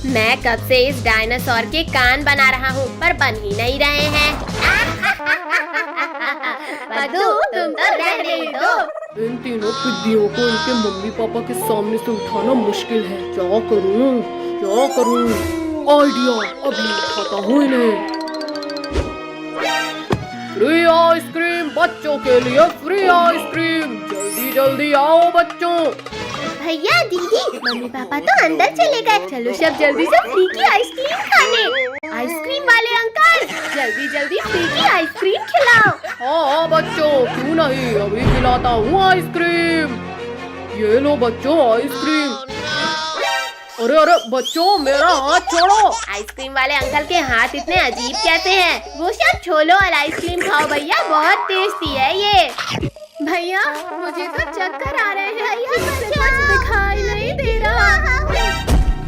मैं कब से इस डायनासोर के कान बना रहा हूँ पर बन ही नहीं रहे हैं। पद्दू, तुम तो रहने दो। इन तीनों पिद्दियों को इनके मम्मी पापा के सामने से उठाना मुश्किल है। क्या करूँ क्या करूँ? आइडिया, अभी उठाता हूँ इन्हें। फ्री आइसक्रीम बच्चों के लिए, फ्री आइसक्रीम, जल्दी जल्दी आओ बच्चों। भैया दीदी, मम्मी पापा तो अंदर चले गए। चलो सब जल्दी से फ्री की आइसक्रीम खाने। आइसक्रीम वाले अंकल, जल्दी जल्दी फ्री की आइसक्रीम खिलाओ। हाँ बच्चों, क्यों नहीं, अभी खिलाता हूँ आइसक्रीम। ये लो बच्चों आइसक्रीम। अरे अरे बच्चों, मेरा हाथ छोड़ो। आइसक्रीम वाले अंकल के हाथ इतने अजीब कैसे हैं? वो सब छोड़ो और आइसक्रीम खाओ भैया, बहुत टेस्टी है ये। भैया मुझे तो चक्कर आ रहे हैं, कुछ दिखाई नहीं दे रहा।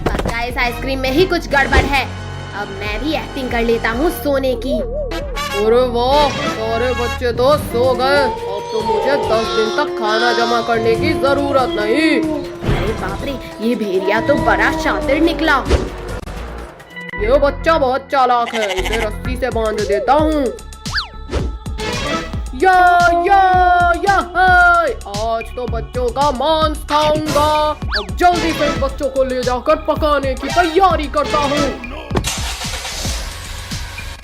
पक्का इस आइसक्रीम में ही कुछ गड़बड़ है। अब मैं भी एक्टिंग कर लेता हूँ सोने की। अरे वाह, सारे बच्चे तो सो गए। अब तो मुझे 10 दिन तक खाना जमा करने की जरूरत नहीं। अरे बाप रे, ये भेड़िया तो बड़ा शातिर निकला। ये बच्चा बहुत चालाक है, इसे रस्सी से बांध देता हूँ। या आज तो बच्चों का मांस खाऊंगा। अब जल्दी से इन बच्चों को ले जाकर पकाने की तैयारी करता हूँ।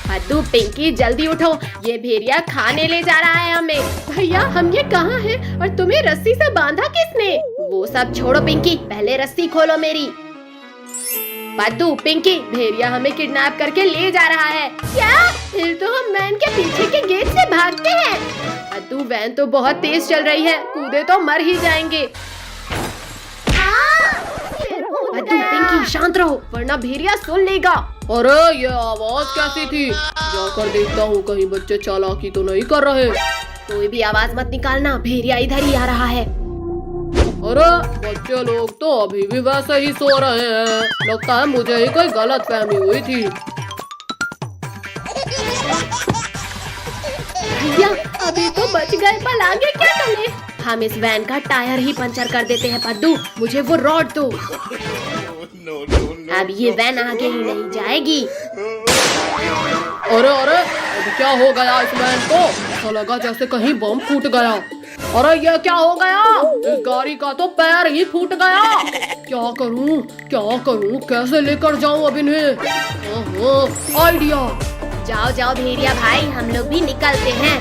पद्दू, पिंकी जल्दी उठो, ये भेड़िया खाने ले जा रहा है हमें। भैया हम ये कहाँ हैं और तुम्हें रस्सी से बांधा किसने? वो सब छोड़ो पिंकी, पहले रस्सी खोलो मेरी। पद्दू, पिंकी, भेड़िया हमें किडनैप करके ले जा रहा है। क्या? फिर तो हम वैन के पीछे के गेट से भागते हैं। पद्दू, वैन तो बहुत तेज चल रही है, कूदे तो मर ही जाएंगे। पद्दू, पिंकी शांत रहो वरना भेड़िया सुन लेगा। अरे ये आवाज कैसी थी? जाकर देखता हूँ कहीं बच्चे चालाकी तो नहीं कर रहे। कोई भी आवाज मत निकालना, भेड़िया इधर ही आ रहा है। अरे बच्चे लोग तो अभी भी वैसे ही सो रहे हैं। लगता है मुझे ही कोई गलत फहमी हुई थी। भैया अभी तो बच गए, पर आगे क्या करें? हम इस वैन का टायर ही पंचर कर देते हैं। पद्दू, मुझे वो रॉड दो। अब ये वैन आगे ही नहीं जाएगी। अरे अरे, अब क्या हो गया इस वैन को? ऐसा लगा जैसे कहीं बम फूट गया। अरे ये क्या हो गया? इस गाड़ी का तो पैर ही फूट गया। क्या करूं, कैसे लेकर जाऊं अब इन्हें? आइडिया। जाओ जाओ भेड़िया भाई, हम लोग भी निकलते हैं।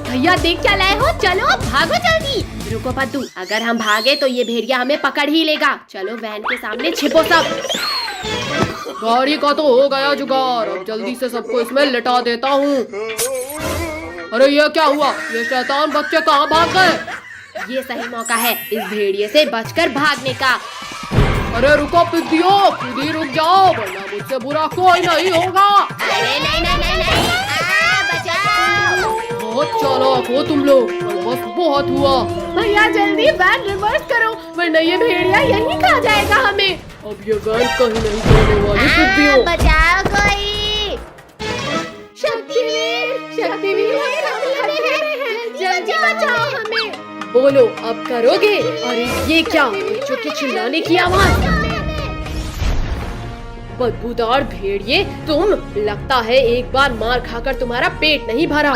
भैया देख क्या लाए हो, चलो भागो जल्दी। रुको पद्दू, अगर हम भागे तो ये भेड़िया हमें पकड़ ही लेगा। चलो वैन के सामने छिपो सब। गाड़ी का तो हो गया जुगाड़, अब जल्दी से सबको इसमें लिटा देता हूँ। अरे ये क्या हुआ? ये शैतान बच्चे कहाँ भाग गए? ये सही मौका है इस भेड़िए से बचकर भागने का। अरे रुको पिद्दियों, खुद ही रुक जाओ वरना मुझसे बुरा कोई नहीं होगा। अरे नहीं, बचाओ। बहुत चालाक हो तुम लोग, बस बहुत हुआ। भैया जल्दी वैन रिवर्स करो वरना ये भेड़िया यहीं खा जाएगा हमें। अब ये वैन कहीं नहीं जाने वाली पिद्दियों। बचाओ कोई। शक्तिवीर, जल्दी बचाओ हमें। बोलो अब करोगे? अरे ये क्या, बच्चों के चिल्लाने की आवाज। बदबूदार भेड़िए तुम, लगता है एक बार मार खाकर तुम्हारा पेट नहीं भरा।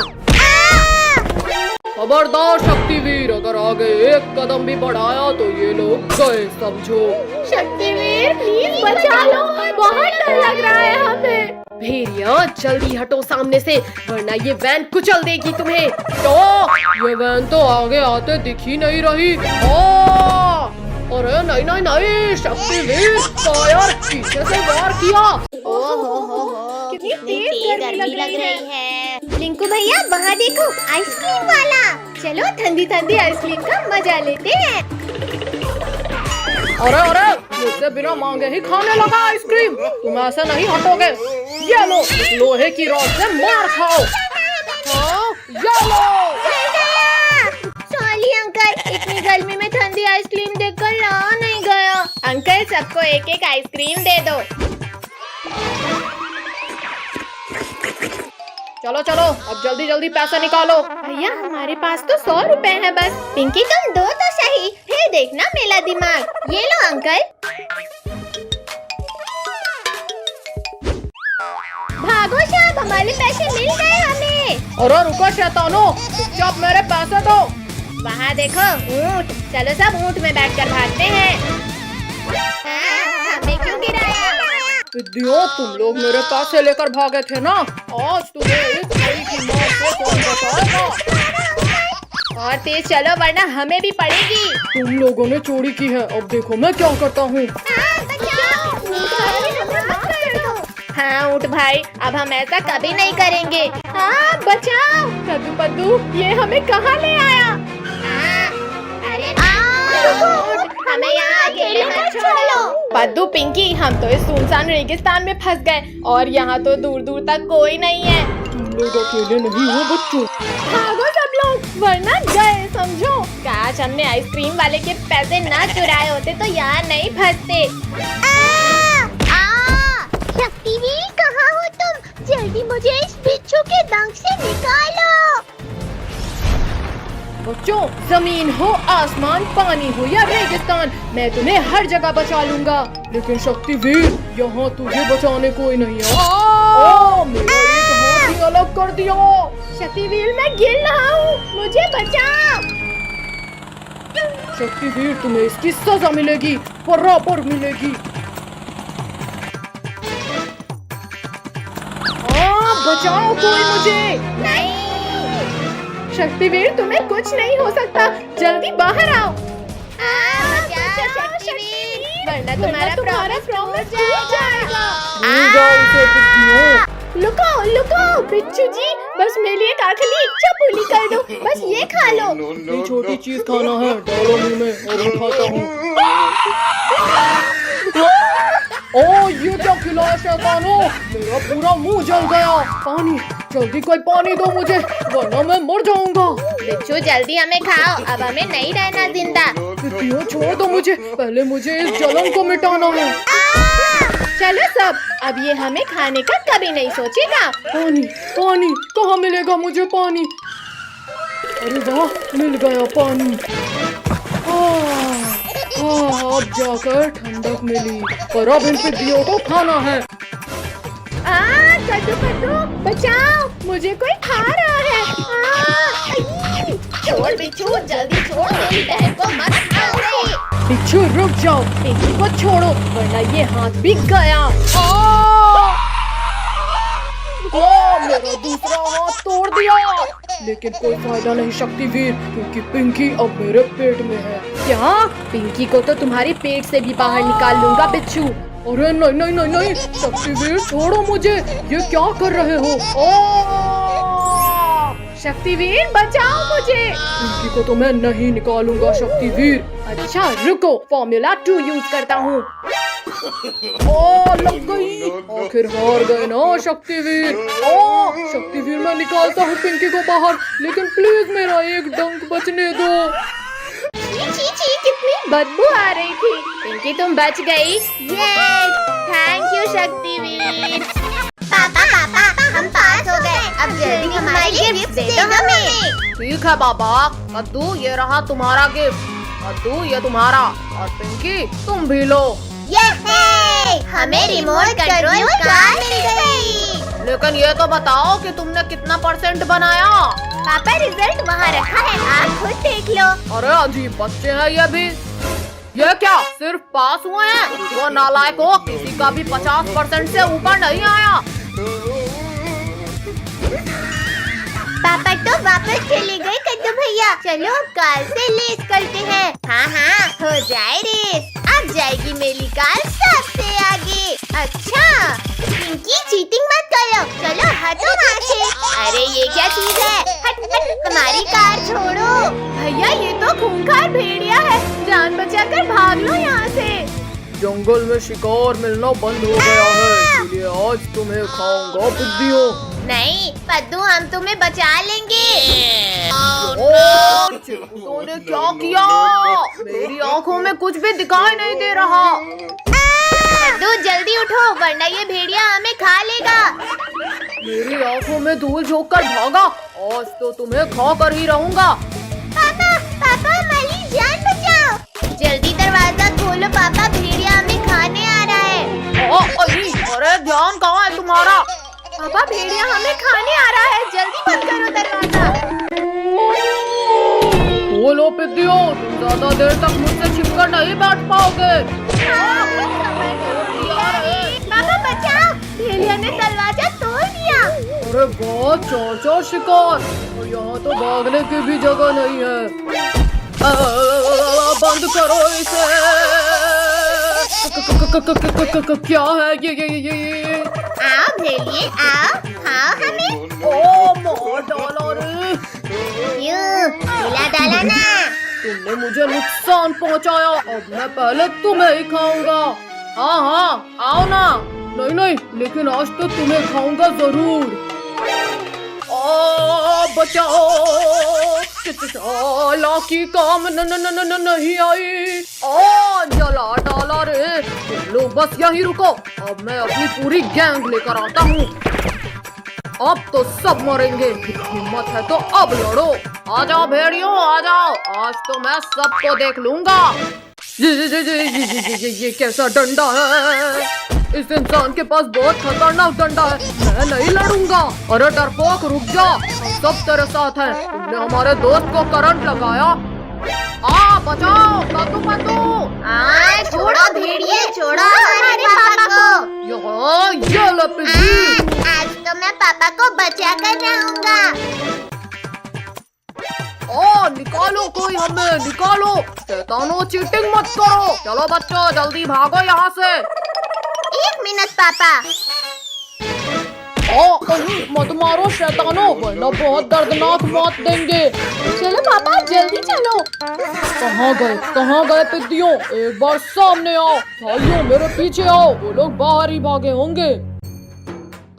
खबरदार शक्तिवीर, अगर आगे एक कदम भी बढ़ाया तो ये लोग गए समझो। शक्तिवीर प्लीज बचा लो, बहुत डर लग रहा है हमें। भेड़िया जल्दी हटो सामने से वरना ये वैन कुचल देगी तुम्हें। तो ये वैन तो आगे आते दिख ही नहीं रही। अरे नहीं, शक्तिवीर फायर, पीछे से वार किया। ओहो, कितनी तेज गर्मी लग रही है। लिंकू भैया वहाँ देखो, आइसक्रीम वाला। चलो ठंडी ठंडी आइसक्रीम का मजा लेते हैं। अरे मुझसे बिना मांगे ही खाने लगा आइसक्रीम। तुम ऐसे नहीं हटोगे। ये लो, लोहे की रॉड से मार खाओ। ये लो। सॉरी अंकल, इतनी गर्मी में ठंडी आइसक्रीम देखकर रहा नहीं गया। अंकल सबको एक एक आइसक्रीम दे दो। चलो अब जल्दी जल्दी पैसा निकालो। भैया हमारे पास तो 100 रुपए है बस। पिंकी तुम दो तो सही, फिर देखना मेरा दिमाग। ये लो अंकल। वाले पैसे मिल गए हमें। अरे रुको शैतानो, चुपचाप मेरे पैसे दो। वहाँ देखो ऊँट, चलो सब ऊँट में बैठकर भागते हैं। हमने क्यों गिराया? विद्यो, तुम लोग मेरे पैसे लेकर भागे थे ना, आज तुम्हें इस घड़ी की मौत से कौन बचाएगा? और तेज चलो वरना हमें भी पड़ेगी। तुम लोगों ने चोरी की है, अब देखो मैं क्या करता हूँ। हाँ ऊँट भाई, अब हम ऐसा कभी नहीं करेंगे। हाँ बचाओ। कद्दू पद्दू, ये हमें कहाँ ले आया? अरे हमें यहाँ अकेले मत छोड़ो। पद्दू पिंकी, हम तो इस सुनसान रेगिस्तान में फंस गए और यहाँ तो दूर दूर तक कोई नहीं है। तुम लोग अकेले नहीं हो बच्चों। भागो सब लोग वरना गए समझो। काश हमने आइसक्रीम वाले के पैसे ना चुराए होते तो यहाँ नहीं फंसते। शक्तिवीर, कहाँ हो तुम? जल्दी मुझे इस बिच्छू के दंश से निकालो। बच्चों, जमीन हो आसमान, पानी हो या रेगिस्तान, मैं तुम्हें हर जगह बचा लूंगा। लेकिन शक्तिवीर, यहाँ तुझे बचाने कोई नहीं है। मेरा एक हाथ ही अलग कर दिया। शक्तिवीर, मैं गिर रहा हूँ, मुझे बचाओ। शक्तिवीर, तुम्हें इसकी सजा मिलेगी, बराबर मिलेगी। बचाओ कोई मुझे। नहीं शक्तिवीर, तुम्हें कुछ नहीं हो सकता, जल्दी बाहर आओ। बचाओ शक्तिवीर, वरना तुम्हारा प्रॉमिस टूट जाएगा। लुको लुको बिच्छू जी, बस मेरे लिए एक आखिरी इच्छा पूरी कर दो, बस ये खा लो। ये छोटी चीज खाना है, डालो मुंह में और मैं खाता हूँ। ओ ये क्या खिलाया शैतानो, मेरा पूरा मुंह जल गया। पानी, जल्दी कोई पानी दो मुझे, वरना मैं मर जाऊंगा। बिच्छू जल्दी हमें खाओ, अब हमें नहीं रहना जिंदा। बिट्टियों छोड़ दो मुझे, पहले मुझे इस जलन को मिटाना है। चलो सब, अब ये हमें खाने का कभी नहीं सोचेगा। पानी पानी, कहाँ मिलेगा मुझे पानी? अरे वाह, मिल गया पानी। अब जाकर ठंडक मिली, पर अब इन पिद्दियों को खाना है। कद्दू कद्दू, बचाओ, मुझे कोई खा रहा है। छोड़ बिच्छू, जल्दी छोड़, मेरी बहन को मत खाओ रे। बिच्छू रुक जाओ, पिंकी को छोड़ो, वरना ये हाथ भी गया। मेरा दूसरा हाथ तोड़ दिया, लेकिन कोई फायदा नहीं शक्तिवीर, क्योंकि पिंकी अब मेरे पेट में है। क्या? पिंकी को तो तुम्हारे पेट से भी बाहर निकाल लूंगा बिच्छू। अरे नहीं नहीं नहीं नहीं, शक्तिवीर छोड़ो मुझे, ये क्या कर रहे हो? शक्तिवीर बचाओ मुझे। पिंकी को तो मैं नहीं निकालूंगा शक्तिवीर। अच्छा रुको, फॉर्मूला 2 यूज करता हूँ। लग गई, आखिर हार गए ना शक्तिवीर। शक्तिवीर, मैं निकालता हूँ पिंकी को बाहर, लेकिन प्लीज मेरा एक डंक बचने दो। छी, कितनी बदबू आ रही थी। पिंकी तुम बच गई। Thank you Shaktiveer. पापा हम पास हो गए, अब जल्दी हमारे गिफ्ट दे दो हमें। ठीक है बाबा। कद्दू, ये रहा तुम्हारा गिफ्ट। कद्दू, ये तुम्हारा, और पिंकी तुम भी लो। हमें रिमोट कंट्रोल कार मिल गई। लेकिन ये तो बताओ कि तुमने कितना % बनाया? पापा रिजल्ट वहाँ रखा है, आप खुद देख लो। अरे अजीब बच्चे हैं ये भी। ये क्या सिर्फ पास हुए हैं? वो नालायक हो, किसी का भी 50% से ऊपर नहीं आया। पापा तो वापस चले गए कद्दू भैया। चलो अब कार से रेस करते हैं। हाँ हो जाए रेस। अब जाएगी मेरी कार सबसे आगे। अच्छा पिंकी, चीटिंग मत करो, चलो हटो वहाँ से। अरे ये क्या चीज है? हट हमारी कार छोड़ो। भैया ये तो खूंखार भेड़िया है, जान बचाकर भाग लो यहाँ से। जंगल में शिकार मिलना बंद हो गया है, इसलिए आज तुम्हें खाऊंगा बुद्धियों। नहीं पद्दू, हम तुम्हें बचा लेंगे। चिंटू ने क्या किया? मेरी आंखों में कुछ भी दिखाई नहीं दे रहा। पद्दू जल्दी उठो, वरना ये भेड़िया हमें खा लेगा। मेरी आंखों में धूल झोंक कर भागा, आज तो तुम्हें खा कर ही रहूंगा। पापा हमारी जान बचाओ। जल्दी दरवाजा खोलो पापा, भेड़िया हमें खाने आ रहा है। अरे ध्यान कहाँ है तुम्हारा? पापा भेड़िया हमें खाने आ रहा है, जल्दी बंद करो दरवाजा। बोलो पिद्दियों, तुम ज्यादा देर तक मुझसे छिपकर नहीं बैठ पाओगे। पापा बचाओ, भेड़िया ने दरवाजा तोड़ दिया। अरे बहुत चौर शिकार, और यहाँ तो भागने की भी जगह नहीं है। बंद करो इसे। क्या है ये? आओ भेड़िए आओ, खाओ हमें। ओ मार डाला रे। क्यों? खिला डाला ना। तुमने मुझे नुकसान पहुंचाया, अब मैं पहले तुम्हें ही खाऊंगा। हाँ आओ ना। नहीं लेकिन आज तो तुम्हें खाऊंगा जरूर। बचाओ, लाकी काम नहीं आई। जला डाला रे। तुम लोग बस यहीं रुको, अब मैं अपनी पूरी गैंग लेकर आता हूँ। अब तो सब मरेंगे, हिम्मत है तो अब लड़ो। आ जाओ भेड़ियों आ जाओ, आज तो मैं सबको देख लूंगा। ये कैसा डंडा है? इस इंसान के पास बहुत खतरनाक डंडा है, मैं नहीं लड़ूंगा। अरे डरपोक रुक जा, सब तेरे साथ हैं। तुमने हमारे दोस्त को करंट लगाया। बचाओ, पतू। छोड़ो भेड़िए, छोड़ो हमारे पापा को। ये लो पिद्दी। आज तो मैं पापा को बचा कर रहूंगा। निकालो कोई हमें, निकालो। शैतानों चीटिंग मत करो। चलो बच्चों जल्दी भागो यहाँ से। 1 मिनट पापा। मत मारो शैतानों, वरना बहुत दर्दनाक मौत देंगे। चलो पापा जल्दी चलो। कहाँ गए पिद्दियों? एक बार सामने आओ। भाइयों मेरे पीछे आओ, वो लोग बाहर ही भागे होंगे।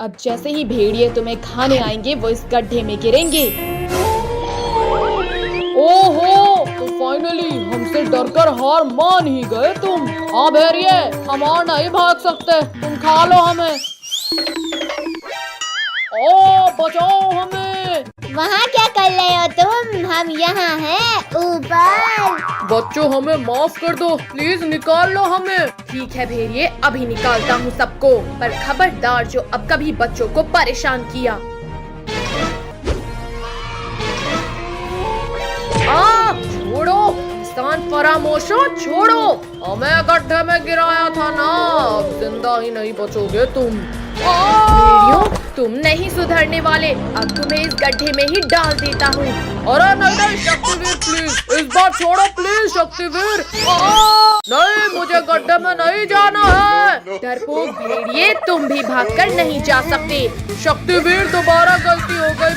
अब जैसे ही भेड़िए तुम्हें खाने आएंगे, वो इस गड्ढे में गिरेंगे। ओहो, तो फाइनली हमसे डरकर हार मान ही गए तुम। हाँ भेड़िए, हम और नहीं भाग सकते, तुम खा लो हमें। बचाओ हमें। वहाँ क्या कर रहे हो तुम? हम यहाँ हैं ऊपर। बच्चों हमें माफ कर दो, प्लीज निकाल लो हमें। ठीक है भेड़िए, अभी निकालता हूँ सबको, पर खबरदार जो अब कभी बच्चों को परेशान किया। छोड़ो इंसान फरामोशो, छोड़ो। हमें गड्ढे में गिराया था ना, अब जिंदा ही नहीं बचोगे तुम। भेड़ियों, तुम नहीं सुधरने वाले, अब तुम्हें इस गड्ढे में ही डाल देता हूँ। अरे नहीं शक्तिवीर प्लीज, इस बार छोड़ो प्लीज शक्तिवीर। नहीं, मुझे गड्ढे में नहीं जाना है। डरपोक भेड़िए, तुम भी भागकर नहीं जा सकते। शक्तिवीर दोबारा गलती हो गई